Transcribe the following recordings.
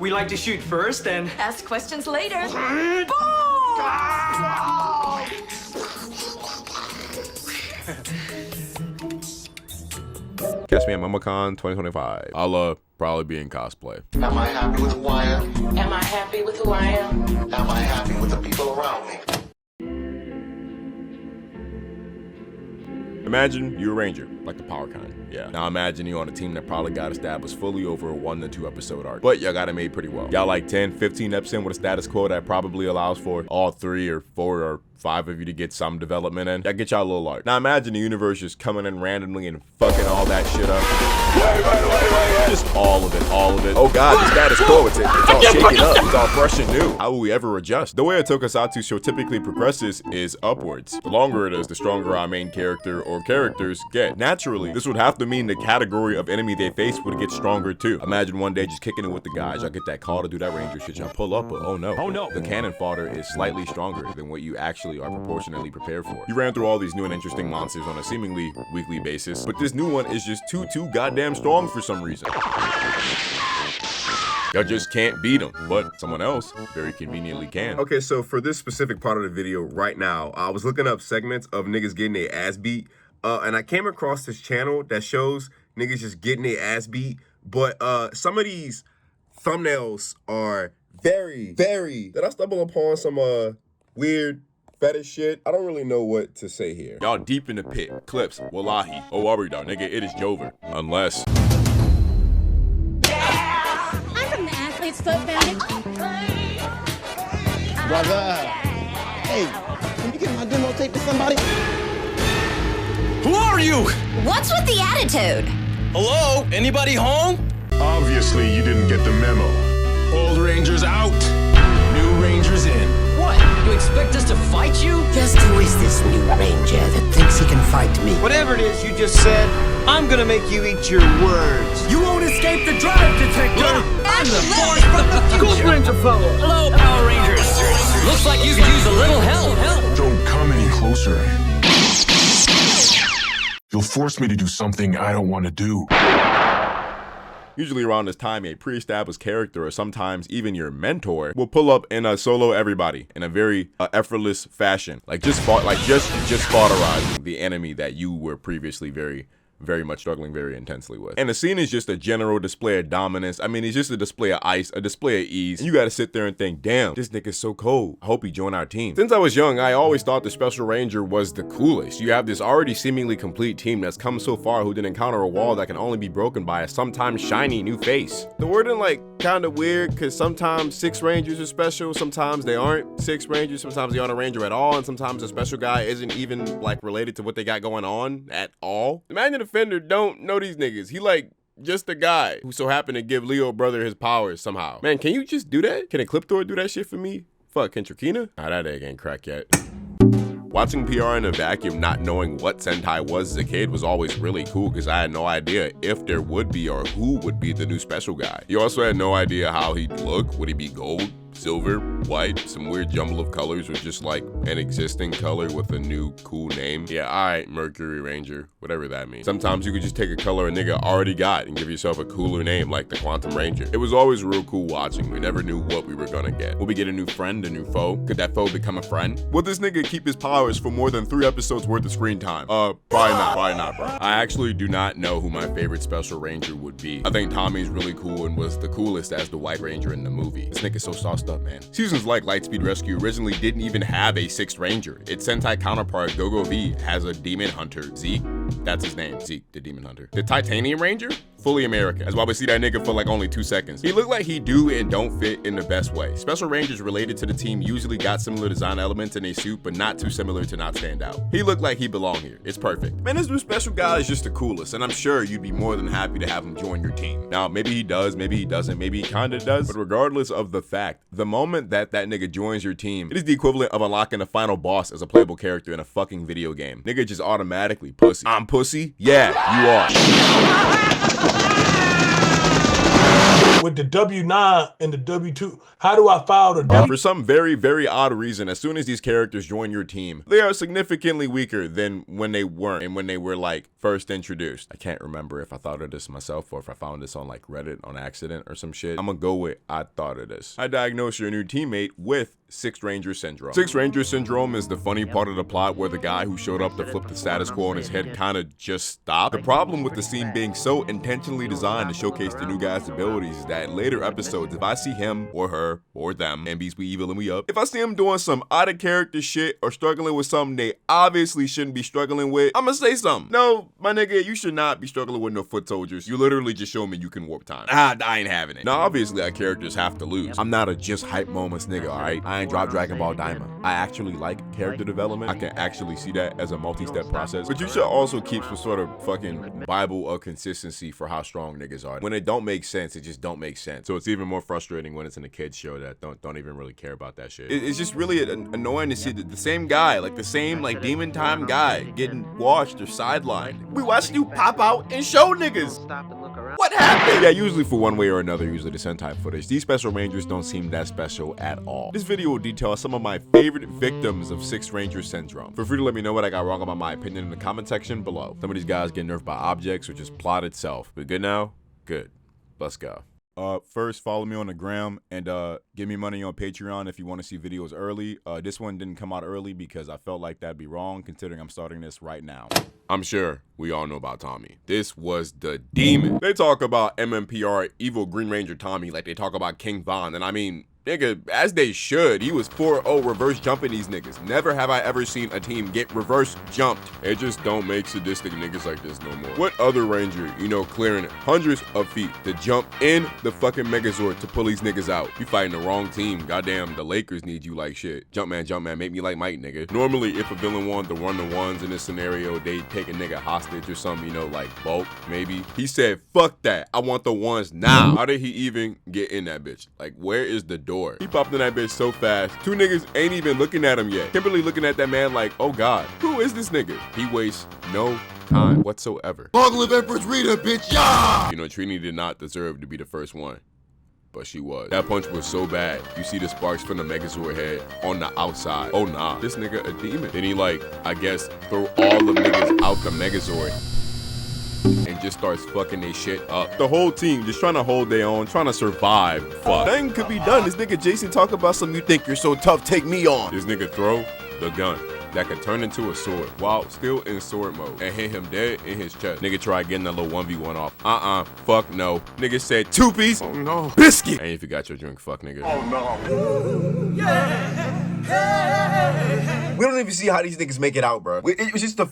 We like to shoot first and ask questions later. Catch me at MomoCon 2025. I'll probably be in cosplay. Am I happy with who I am? Am I happy with who I am? Am I happy with the people around me? Imagine you're a ranger, like the power kind. Yeah. Now imagine you on a team that probably got established fully over a 1 to 2 episode arc. But y'all got it made pretty well. Y'all like 10, 15 episodes in with a status quo that probably allows for all 3 or 4 or 5 of you to get some development in. That get y'all a little arc. Now imagine the universe just coming in randomly and fucking all that shit up. Wait. Just all of it. Oh god, the status quo, it's all shaking up. It's all fresh and new. How will we ever adjust? The way a tokusatsu show typically progresses is upwards. The longer it is, the stronger our main character or characters get. Naturally, this would have to mean the category of enemy they face would get stronger too. Imagine one day just kicking it with the guys. Y'all get that call to do that ranger shit. Y'all pull up, but oh no. The cannon fodder is slightly stronger than what you actually are proportionately prepared for. You ran through all these new and interesting monsters on a seemingly weekly basis, but this new one is just too goddamn strong for some reason. Y'all just can't beat them, but someone else very conveniently can. Okay, so for this specific part of the video right now, I was looking up segments of niggas getting their ass beat, and I came across this channel that shows niggas just getting their ass beat, but some of these thumbnails are very, did I stumble upon some weird fetish shit? I don't really know what to say here. Y'all deep in the pit. Clips. Wallahi. Oh, worry though, nigga. It is Jover. Unless. I'm from the Athlete's Foot Foundation. Brother. Hey, can you get my demo tape to somebody? Who are you? What's with the attitude? Hello? Anybody home? Obviously, you didn't get the memo. Old Rangers out. New Rangers in. what? You expect us to fight you? Just who is this new ranger that thinks he can fight me? Whatever it is you just said, I'm gonna make you eat your words. You won't escape the drive detector! I'm the force from the future! Go Ranger fellow! Hello, Power Rangers! Looks like you could use a little help. Don't come any closer. You'll force me to do something I don't want to do. Usually around this time, a pre-established character or sometimes even your mentor will pull up and solo everybody in a very effortless fashion, like just cauterizing the enemy that you were previously very much struggling very intensely with. And the scene is just a general display of dominance. I mean, it's just a display of ice, a display of ease. And you gotta sit there and think, damn, this nigga's so cold. I hope he joined our team. Since I was young, I always thought the Special Ranger was the coolest. You have this already seemingly complete team that's come so far who didn't encounter a wall that can only be broken by a sometimes shiny new face. The wording like kinda weird, cause sometimes 6 Rangers are special, sometimes they aren't 6 Rangers, sometimes they aren't a Ranger at all, and sometimes the special guy isn't even like related to what they got going on at all. Imagine Defender don't know these niggas. He like just a guy who so happened to give Leo brother his powers somehow. Man, can you just do that? Can a Clipthor do that shit for me? Fuck, can Trakina? Nah, that egg ain't cracked yet. Watching PR in a vacuum, not knowing what Sentai was as a kid was always really cool because I had no idea if there would be or who would be the new special guy. You also had no idea how he'd look. Would he be gold, silver, white, some weird jumble of colors, or just like an existing color with a new cool name? Yeah, alright, Mercury Ranger, whatever that means. Sometimes you could just take a color a nigga already got and give yourself a cooler name like the Quantum Ranger. It was always real cool watching. We never knew what we were gonna get. Will we get a new friend, a new foe? Could that foe become a friend? Will this nigga keep his powers for more than 3 episodes worth of screen time? Probably not, bro. I actually do not know who my favorite Special Ranger would be. I think Tommy's really cool and was the coolest as the White Ranger in the movie. This nigga's so sauced up, man. Seasons like Lightspeed Rescue originally didn't even have a 6th Ranger. Its Sentai counterpart, Go-Go V, has a Demon Hunter. Zeke, that's his name, Zeke, the Demon Hunter. The Titanium Ranger? Fully American. That's why we see that nigga for like only 2 seconds. He looked like he do and don't fit in the best way. Special Rangers related to the team usually got similar design elements in a suit, but not too similar to not stand out. He looked like he belonged here. It's perfect. Man, this new special guy is just the coolest, and I'm sure you'd be more than happy to have him join your team. Now, maybe he does, maybe he doesn't, maybe he kinda does, but regardless of the fact, the moment that that nigga joins your team, it is the equivalent of unlocking the final boss as a playable character in a fucking video game. Nigga just automatically pussy. I'm pussy? Yeah, you are. with the W9 and the W2? How do I file the W? For some very, very odd reason, as soon as these characters join your team, they are significantly weaker than when they weren't and when they were like first introduced. I can't remember if I thought of this myself or if I found this on like Reddit on accident or some shit. I'm gonna go with I thought of this. I diagnose your new teammate with Sixth Ranger Syndrome. Sixth Ranger Syndrome is the funny part of the plot where the guy who showed up to flip the status quo on his head kind of just stopped. The problem with the scene being so intentionally designed to showcase the new guy's abilities is that in later episodes, if I see him or her or them, and beats we evil and we up, if I see him doing some out of character shit or struggling with something they obviously shouldn't be struggling with, I'm gonna say something. No, my nigga, you should not be struggling with no foot soldiers. You literally just showed me you can warp time. I ain't having it. Now, obviously, our characters have to lose. I'm not a just hype moments nigga, alright? I ain't drop Dragon Ball Daima. I actually like character development. I can actually see that as a multi-step process. But you should also keep some sort of fucking Bible of consistency for how strong niggas are. When it don't make sense, it just don't make sense. So it's even more frustrating when it's in a kid's show that don't even really care about that shit. It's just really annoying to see the same guy, like the same like Demon Time guy getting washed or sidelined. We watched you pop out and show niggas. What happened? Yeah, usually for one way or another, usually the Sentai footage, these Special Rangers don't seem that special at all. This video will detail some of my favorite victims of Sixth Ranger Syndrome. Feel free to let me know what I got wrong about my opinion in the comment section below. Some of these guys get nerfed by objects or just plot itself. But good now? Good. Let's go. First, follow me on the gram and give me money on Patreon if you want to see videos early. This one didn't come out early because I felt like that'd be wrong considering I'm starting this right now. I'm sure we all know about Tommy. This was the demon. They talk about MMPR Evil Green Ranger Tommy like they talk about King Von, and I mean, nigga, as they should. He was 4-0 reverse jumping these niggas. Never have I ever seen a team get reverse jumped. It just don't make sadistic niggas like this no more. What other ranger, you know, clearing hundreds of feet to jump in the fucking Megazord to pull these niggas out? You fighting the wrong team. Goddamn, the Lakers need you like shit. Jumpman, make me like Mike, nigga. Normally, if a villain wanted to run the ones in this scenario, they'd take a nigga hostage or something, you know, like Bulk, maybe. He said, fuck that. I want the ones now. How did he even get in that bitch? Like, where is the door? He popped in that bitch so fast. Two niggas ain't even looking at him yet. Kimberly looking at that man like, oh God, who is this nigga? He wastes no time whatsoever. Long live Empress Rita, bitch, yeah! You know, Trini did not deserve to be the first one, but she was. That punch was so bad. You see the sparks from the Megazord head on the outside. Oh nah, this nigga a demon. Then he like, I guess, throw all the niggas out the Megazord and just starts fucking they shit up. The whole team just trying to hold their own, trying to survive. Fuck. Nothing could be done. This nigga Jason talk about some, you think you're so tough, take me on. This nigga throw the gun that could turn into a sword while still in sword mode and hit him dead in his chest. Nigga try getting a little 1v1 off. Fuck no. Nigga said 2 piece. Oh no. Biscuit. And if you got your drink, fuck nigga. Oh no. We don't even see how these niggas make it out, bro. It was just a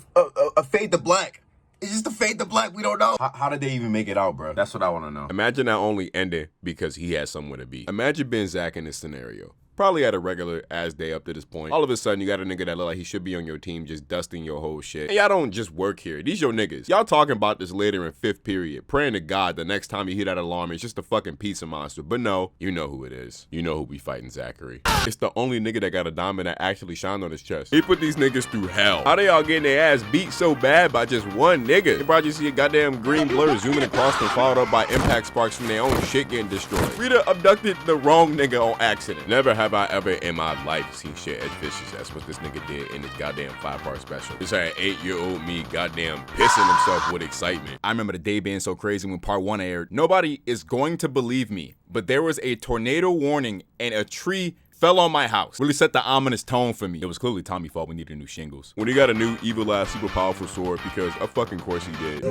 fade to black. It's just a fade to black. We don't know. How did they even make it out, bro? That's what I want to know. Imagine that only ended because he had somewhere to be. Imagine being Zach in this scenario. Probably at a regular ass day up to this point. All of a sudden, you got a nigga that look like he should be on your team just dusting your whole shit. And y'all don't just work here. These your niggas. Y'all talking about this later in 5th period. Praying to God the next time you hear that alarm, it's just a fucking pizza monster. But no, you know who it is. You know who be fighting Zachary. It's the only nigga that got a diamond that actually shined on his chest. He put these niggas through hell. How they all getting their ass beat so bad by just one nigga? You probably see a goddamn green blur zooming across them, followed up by impact sparks from their own shit getting destroyed. Rita abducted the wrong nigga on accident. Never have I ever in my life seen shit as vicious. That's what this nigga did in his goddamn 5-part special. This had 8-year-old me goddamn pissing himself with excitement. I remember the day being so crazy when part 1 aired. Nobody is going to believe me, but there was a tornado warning and a tree fell on my house. Really set the ominous tone for me. It was clearly Tommy's fault. We needed new shingles. When he got a new evil ass super powerful sword, because of fucking course he did.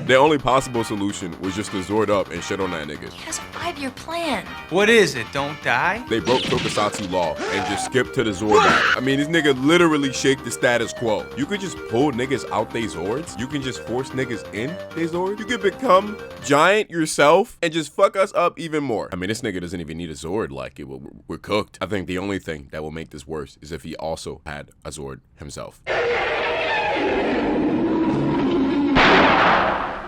The only possible solution was just to Zord up and shit on that nigga. He has a 5-year plan. What is it? Don't die? They broke Tokusatsu law and just skipped to the Zord back. I mean, this nigga literally shake the status quo. You could just pull niggas out they Zords. You can just force niggas in they Zords. You could become giant yourself and just fuck us up even more. I mean, this nigga doesn't even need a Zord. Like, we're cooked. I think the only thing that will make this worse is if he also had a Zord himself.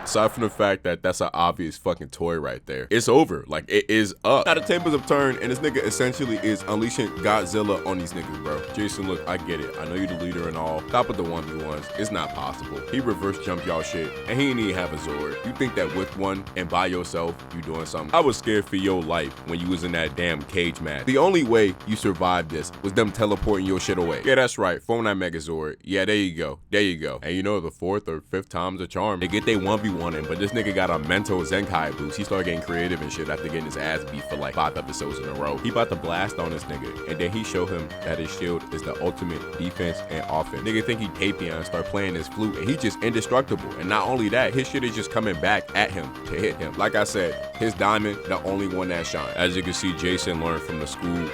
Aside from the fact that that's an obvious fucking toy right there, it's over. Like, it is up. Now the tables have turned, and this nigga essentially is unleashing Godzilla on these niggas, bro. Jason, look, I get it. I know you're the leader and all. Stop with the 1v1s. It's not possible. He reverse jumped y'all shit, and he didn't even have a Zord. You think that with one and by yourself, you doing something? I was scared for your life when you was in that damn cage match. The only way you survived this was them teleporting your shit away. Yeah, that's right. Form that Megazord. Yeah, there you go. There you go. And you know, the 4th or 5th time's a charm. They get they 1v1 in, but this nigga got a mental Zenkai boost. He started getting creative and shit after getting his ass beat for like 5 episodes in a row. He about to blast on this nigga, and then he show him that his shield is the ultimate defense and offense. Nigga think he Tapion and start playing his flute, and he just indestructible. And not only that, his shit is just coming back at him to hit him. Like I said, his diamond, the only one that shine. As you can see, Jason learned from the school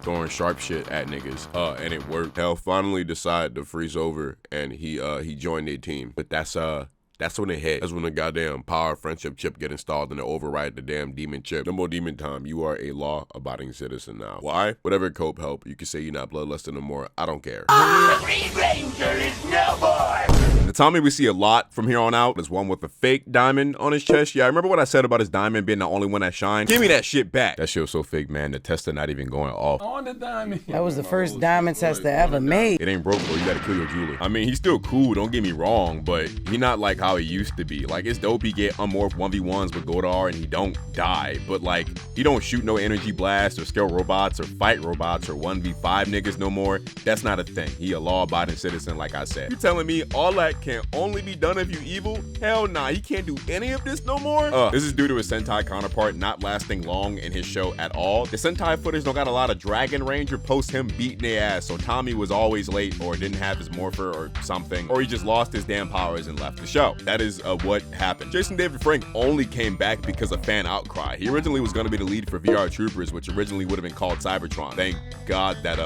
throwing sharp shit at niggas, and it worked. Hell finally decided to freeze over, and he joined their team. But that's when it hit. That's when the goddamn power friendship chip get installed and it override the damn demon chip. No more demon time. You are a law-abiding citizen now. Why? Whatever cope help. You can say you're not bloodlusted no more. I don't care. The Green Ranger is no more! The Tommy we see a lot from here on out is one with a fake diamond on his chest. Yeah, I remember what I said about his diamond being the only one that shines. Give me that shit back. That shit was so fake, man. The tester not even going off. On the diamond. That was the first diamond tester ever made. It ain't broke, bro. You gotta kill your jeweler. I mean, he's still cool, don't get me wrong, but he not like how he used to be. Like, it's dope he get unmorphed 1v1s with Godar and he don't die, but like, he don't shoot no energy blasts or scale robots or fight robots or 1v5 niggas no more. That's not a thing. He a law-abiding citizen, like I said. You telling me all that can only be done if you evil? Hell nah, he can't do any of this no more? This is due to his Sentai counterpart not lasting long in his show at all. The Sentai footage don't got a lot of Dragon Ranger post him beating their ass, so Tommy was always late or didn't have his morpher or something, or he just lost his damn powers and left the show. That is what happened. Jason David Frank only came back because of fan outcry. He originally was going to be the lead for VR Troopers, which originally would have been called Cybertron. Thank God that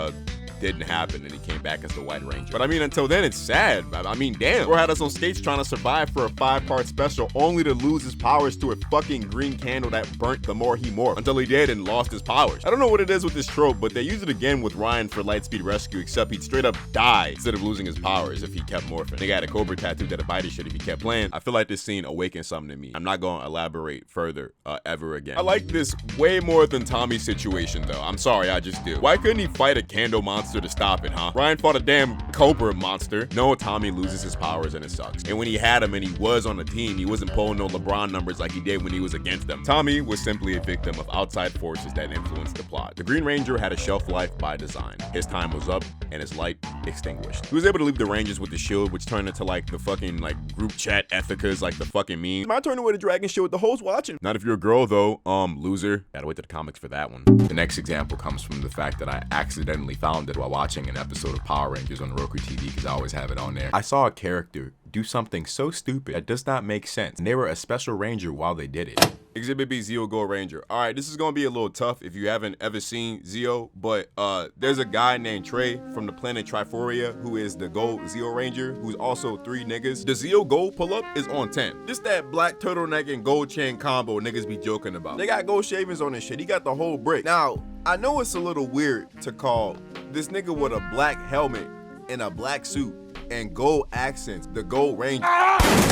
didn't happen and he came back as the White Ranger. But I mean, until then, it's sad. I mean, damn. Bro had us on skates trying to survive for a 5-part special only to lose his powers to a fucking green candle that burnt the more he morphed until he did and lost his powers. I don't know what it is with this trope, but they use it again with Ryan for Lightspeed Rescue, except he'd straight up die instead of losing his powers if he kept morphing. They got a Cobra tattoo that'd bite his shit if he kept playing. I feel like this scene awakened something in me. I'm not going to elaborate further ever again. I like this way more than Tommy's situation though. I'm sorry, I just do. Why couldn't he fight a candle monster to stop it, huh? Ryan fought a damn Cobra monster. No, Tommy loses his powers and it sucks. And when he had him and he was on the team, he wasn't pulling no LeBron numbers like he did when he was against them. Tommy was simply a victim of outside forces that influenced the plot. The Green Ranger had a shelf life by design. His time was up and his light extinguished. He was able to leave the Rangers with the shield, which turned into like the fucking like group chat ethicas, like the fucking meme. My turn away the dragon shield with the hoes watching. Not if you're a girl though, loser. Gotta wait to the comics for that one. The next example comes from the fact that I accidentally found it while watching an episode of Power Rangers on Roku TV because I always have it on there. I saw a character do something so stupid that does not make sense, and they were a special ranger while they did it. Exhibit B, Zeo Gold Ranger. All right, this is gonna be a little tough if you haven't ever seen Zeo, but there's a guy named Trey from the planet Triforia who is the Gold Zeo Ranger, who's also 3 niggas. The Zeo Gold pull-up is on 10. Just that black turtleneck and gold chain combo niggas be joking about. They got gold shavings on this shit. He got the whole brick. Now, I know it's a little weird to call this nigga with a black helmet and a black suit and gold accents the Gold Ranger.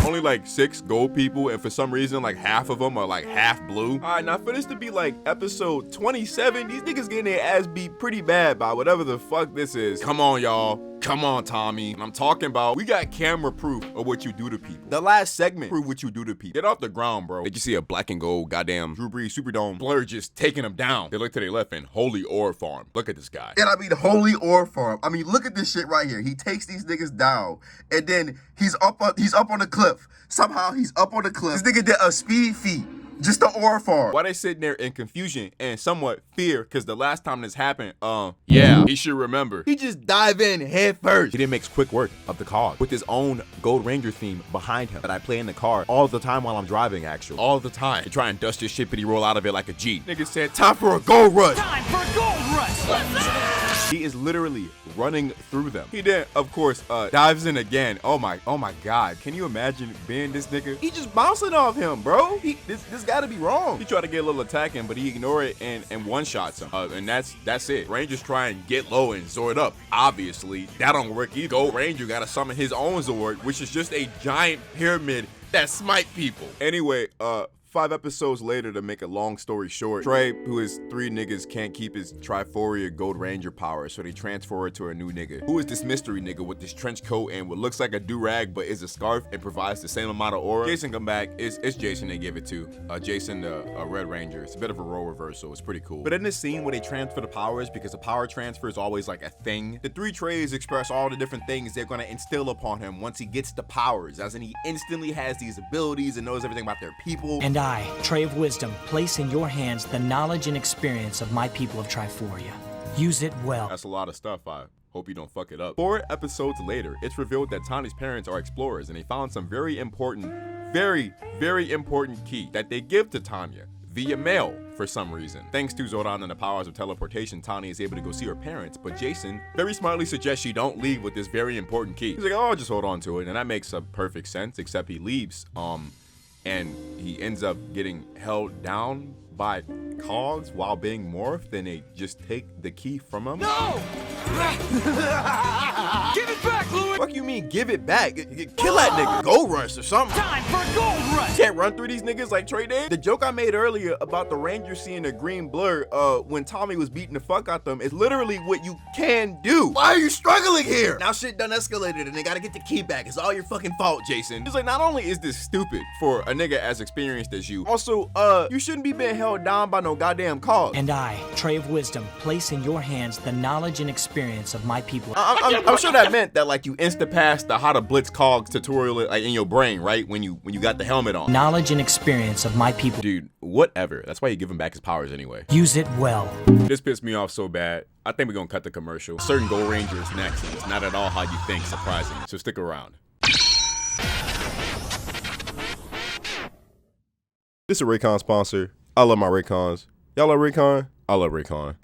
Only like 6 gold people, and for some reason like half of them are like half blue. All right, now for this to be like episode 27, these niggas getting their ass beat pretty bad by whatever the fuck this is. Come on, y'all. Come on, Tommy. And I'm talking about, we got camera proof of what you do to people. The last segment prove what you do to people. Get off the ground, bro. Did you see a black and gold goddamn Drew Brees Superdome blur just taking them down? They look to their left and Holy Ore Farm. Look at this guy. And I mean, Holy Ore Farm. I mean, look at this shit right here. He takes these niggas down, and then he's up on the cliff. Somehow he's up on the cliff. This nigga did a speed feat. Just the ore farm. Why they sitting there in confusion and somewhat fear, because the last time this happened, yeah, he should remember. He just dive in head first. He then makes quick work of the cog with his own Gold Ranger theme behind him that I play in the car all the time while I'm driving, actually. All the time. To try and dust his shit, but he roll out of it like a G. Nigga said, time for a gold rush. Time for a gold rush. He is literally running through them. He then, of course, dives in again. Oh my God. Can you imagine being this nigga? He just bouncing off him, bro. This gotta be wrong. He tried to get a little attacking, but he ignored it and one-shots him. And that's it. Rangers try and get low and Zord up. Obviously, that don't work either. Gold Ranger gotta summon his own Zord, which is just a giant pyramid that smite people. Anyway, 5 episodes later, to make a long story short, Trey, who is 3 niggas, can't keep his Triforia Gold Ranger power, so they transfer it to a new nigga, who is this mystery nigga with this trench coat and what looks like a do-rag but is a scarf and provides the same amount of aura. Jason come back, it's Jason they give it to. Jason, the Red Ranger. It's a bit of a role reversal, it's pretty cool. But in this scene where they transfer the powers, because the power transfer is always like a thing, the 3 Treys express all the different things they're gonna instill upon him once he gets the powers, as in he instantly has these abilities and knows everything about their people. And I, Trey of Wisdom, place in your hands the knowledge and experience of my people of Triforia. Use it well. That's a lot of stuff. I hope you don't fuck it up. 4 episodes later, it's revealed that Tani's parents are explorers and they found some very important key that they give to Tanya via mail for some reason. Thanks to Zoran and the powers of teleportation, Tanya is able to go see her parents, but Jason very smartly suggests she don't leave with this very important key. He's like, oh, just hold on to it, and that makes a perfect sense, except he leaves, and he ends up getting held down by cogs while being morphed, and they just take the key from him. No! Give it back, Louis! Fuck you mean give it back? Kill that nigga. Gold rush or something. Time for a gold rush! Can't run through these niggas like Trey did. The joke I made earlier about the Ranger seeing a green blur when Tommy was beating the fuck out them is literally what you can do. Why are you struggling here? Now shit done escalated and they gotta get the key back. It's all your fucking fault, Jason. It's like, not only is this stupid for a nigga as experienced as you, also, you shouldn't be being held down by no goddamn cause. And I, Trey of Wisdom, place in your hands the knowledge and experience of my people. I'm sure that meant that like you insta-passed the how to blitz cogs tutorial like in your brain, right? When you got the helmet on. Knowledge and experience of my people. Dude, whatever. That's why you give him back his powers anyway. Use it well. This pissed me off so bad. I think we're gonna cut the commercial. Certain Gold Ranger is next, and it's not at all how you think, surprising. So stick around. This is a Raycon sponsor. I love my Raycons. Y'all love Raycon? I love Raycon.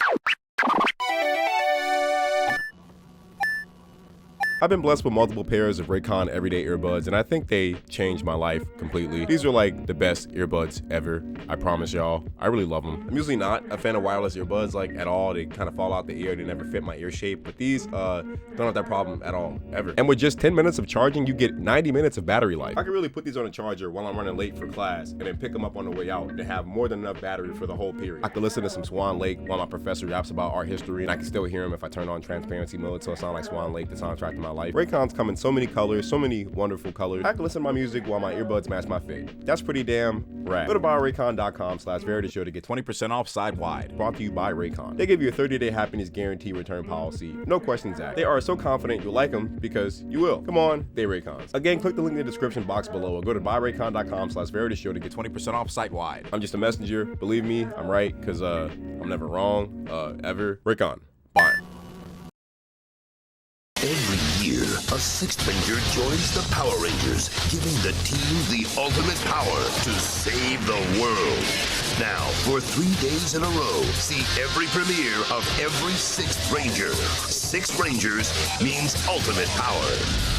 I've been blessed with multiple pairs of Raycon everyday earbuds, and I think they changed my life completely. These are like the best earbuds ever. I promise y'all. I really love them. I'm usually not a fan of wireless earbuds like at all. They kind of fall out the ear. They never fit my ear shape, but these don't have that problem at all, ever. And with just 10 minutes of charging, you get 90 minutes of battery life. I can really put these on a charger while I'm running late for class and then pick them up on the way out to have more than enough battery for the whole period. I can listen to some Swan Lake while my professor raps about art history, and I can still hear him if I turn on transparency mode, so it sounds like Swan Lake, the soundtrack to my life. Raycons come in so many colors, so many wonderful colors. I can listen to my music while my earbuds match my fit. That's pretty damn rad. Go to buyraycon.com/VerityShow to get 20% off side-wide. Brought to you by Raycon. They give you a 30-day happiness guarantee return policy. No questions asked. They are so confident you'll like them because you will. Come on, they Raycons. Again, click the link in the description box below or go to buyraycon.com/VerityShow to get 20% off site-wide. I'm just a messenger. Believe me, I'm right because I'm never wrong, ever. Raycon. Bye. Every year, a 6th Ranger joins the Power Rangers, giving the team the ultimate power to save the world. Now, for 3 days in a row, see every premiere of every 6th Ranger. 6 Rangers means ultimate power.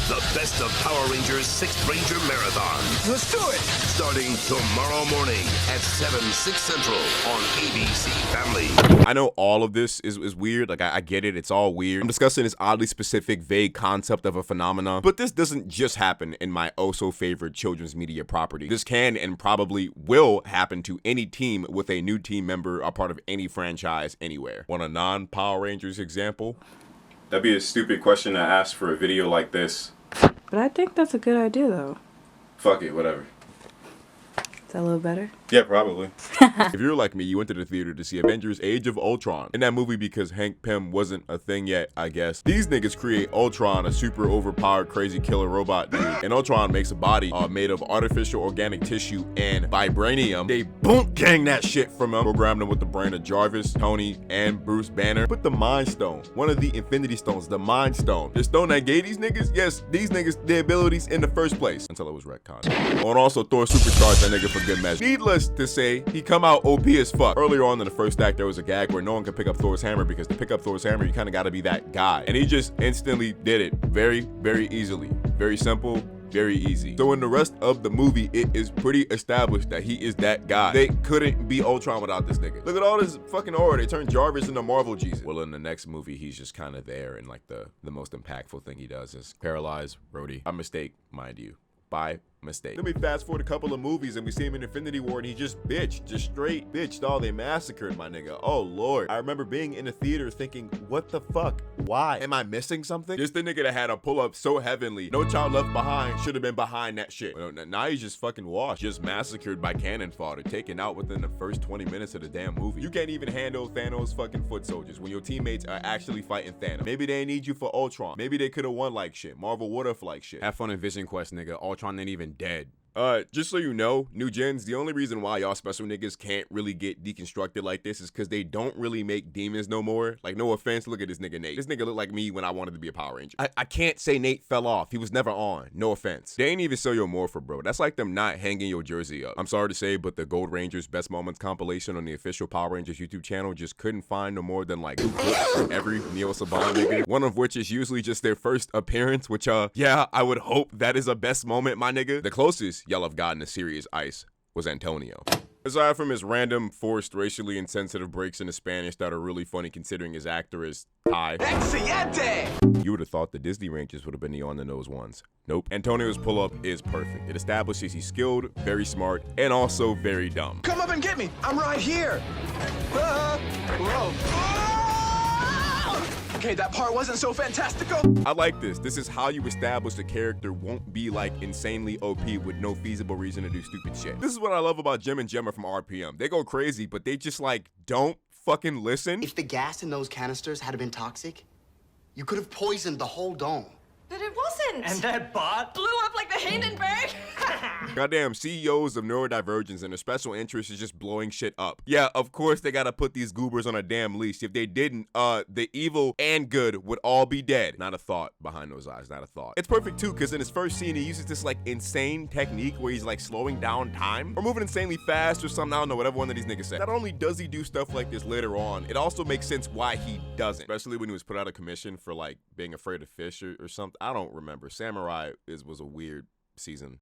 The Best of Power Rangers 6th Ranger Marathon. Let's do it! Starting tomorrow morning at 6 Central on ABC Family. I know all of this is weird. Like, I get it. It's all weird. I'm discussing this oddly specific, vague concept of a phenomenon, but this doesn't just happen in my oh-so-favorite children's media property. This can and probably will happen to any team with a new team member a part of any franchise anywhere. Want a non-Power Rangers example? That'd be a stupid question to ask for a video like this. But I think that's a good idea, though. Fuck it, whatever. Is that a little better? Yeah, probably. If you're like me, you went to the theater to see Avengers Age of Ultron. In that movie, because Hank Pym wasn't a thing yet, I guess, these niggas create Ultron, a super overpowered crazy killer robot dude. And Ultron makes a body made of artificial organic tissue and vibranium. They boom gang that shit from him. Programmed him with the brain of Jarvis, Tony, and Bruce Banner. Put the Mind Stone, one of the Infinity Stones, the Mind Stone. The stone that gave these niggas, yes, these niggas, their abilities in the first place. Until it was retconned. And also Thor supercharged that nigga for good measure. Needless to say, he come out OP as fuck. Earlier on in the first act, there was a gag where no one could pick up Thor's hammer because to pick up Thor's hammer, you kind of got to be that guy. And he just instantly did it very, very easily. Very simple, very easy. So in the rest of the movie, it is pretty established that he is that guy. They couldn't be Ultron without this nigga. Look at all this fucking aura. They turned Jarvis into Marvel Jesus. Well, in the next movie, he's just kind of there, and like the most impactful thing he does is paralyze Rhodey. A mistake, mind you. Bye. mistake. Then we fast forward a couple of movies and we see him in Infinity War and he just bitched, just straight bitched. Oh, they massacred my nigga. Oh lord. I remember being in a theater thinking, what the fuck? Why? Am I missing something? Just the nigga that had a pull-up so heavenly. No Child Left Behind should have been behind that shit. Now he's just fucking washed. Just massacred by cannon fodder, taken out within the first 20 minutes of the damn movie. You can't even handle Thanos' fucking foot soldiers when your teammates are actually fighting Thanos. Maybe they need you for Ultron. Maybe they could have won like shit. Marvel would have like shit. Have fun in Vision Quest, nigga. Ultron ain't even dead. Just so you know, new gens, the only reason why y'all special niggas can't really get deconstructed like this is because they don't really make demons no more. Like, no offense, look at this nigga Nate. This nigga looked like me when I wanted to be a Power Ranger. I can't say Nate fell off. He was never on. No offense. They ain't even sell your Morpher, bro. That's like them not hanging your jersey up. I'm sorry to say, but the Gold Rangers Best Moments compilation on the official Power Rangers YouTube channel just couldn't find no more than like 2 clips for every Neo Saban nigga. One of which is usually just their first appearance, which yeah, I would hope that is a best moment, my nigga. The closest y'all have gotten to serious ice was Antonio. Aside from his random, forced, racially insensitive breaks into Spanish that are really funny considering his actor is Thai. Excelente! You would have thought the Disney Rangers would have been the on-the-nose ones. Nope. Antonio's pull-up is perfect. It establishes he's skilled, very smart, and also very dumb. Come up and get me. I'm right here. Whoa. Okay, that part wasn't so fantastical. I like this. This is how you establish the character won't be like insanely OP with no feasible reason to do stupid shit. This is what I love about Jim and Gemma from RPM. They go crazy, but they just like don't fucking listen. If the gas in those canisters had been toxic, you could have poisoned the whole dome. But it wasn't. And that bot Blew up like the Hindenburg. Goddamn CEOs of neurodivergence and their special interest is just blowing shit up. Yeah, of course they gotta put these goobers on a damn leash. If they didn't, the evil and good would all be dead. Not a thought behind those eyes, not a thought. It's perfect too, because in his first scene, he uses this like insane technique where he's like slowing down time or moving insanely fast or something. I don't know, whatever one of these niggas said. Not only does he do stuff like this later on, it also makes sense why he doesn't. Especially when he was put out of commission for like being afraid of fish or something. I don't remember. Samurai was a weird season.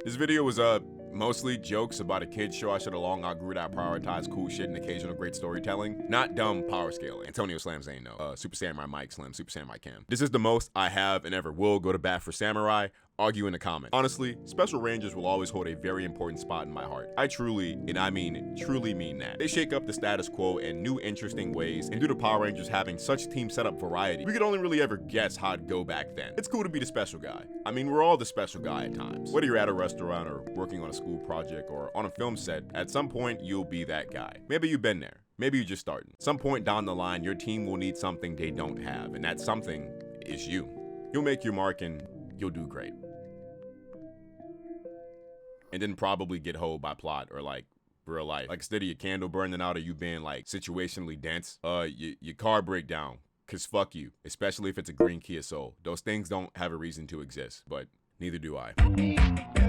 This video was mostly jokes about a kid's show I should have long outgrew that prioritize cool shit and occasional great storytelling. Not dumb power scaling. Antonio slams ain't no. Super Samurai Mike slam, Super Samurai Cam. This is the most I have and ever will go to bat for Samurai. Argue in the comments. Honestly, Special Rangers will always hold a very important spot in my heart. I truly, and I mean truly mean that. They shake up the status quo in new interesting ways, and due to Power Rangers having such team setup variety, we could only really ever guess how it'd go back then. It's cool to be the special guy. I mean, we're all the special guy at times. Whether you're at a restaurant or working on a school project or on a film set, at some point you'll be that guy. Maybe you've been there. Maybe you're just starting. Some point down the line, your team will need something they don't have, and that something is you. You'll make your mark and you'll do great. And then probably get hoed by plot or like real life. Like instead of your candle burning out or you being like situationally dense, your car break down. Cause fuck you, especially if it's a green Kia Soul. Those things don't have a reason to exist, but neither do I.